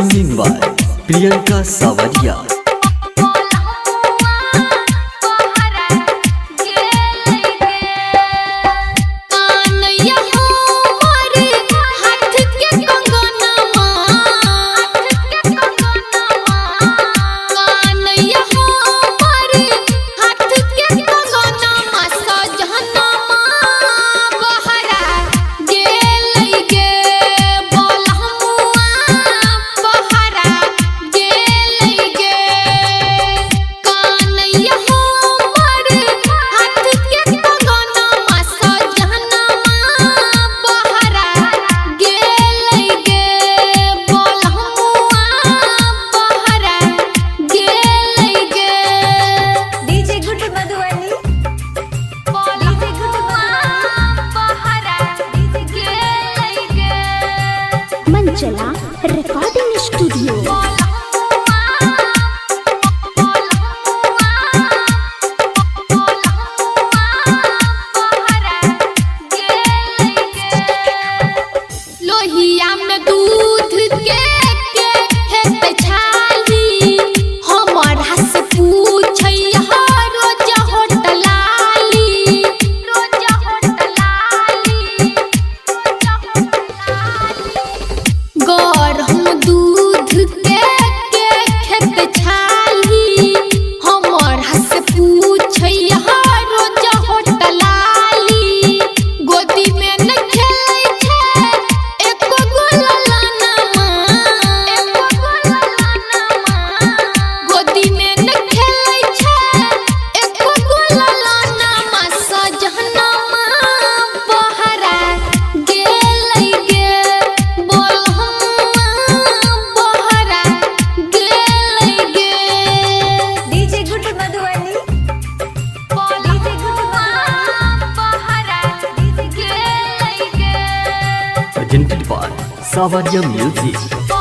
Singing by Priyanka Savariya. चला recording studio. Lohia में दूध के हेते छाली हमर हस पूछै रोज होटलाली गरम दूध के खेत छाली हमर हस पूछै रोज होटलाली गोदी में न खेलै छै एको गोला नामा गोदी में न खेलै छै एको गोला नामा सजहनमा बहरा गेलै गे Presented by Savariya Music.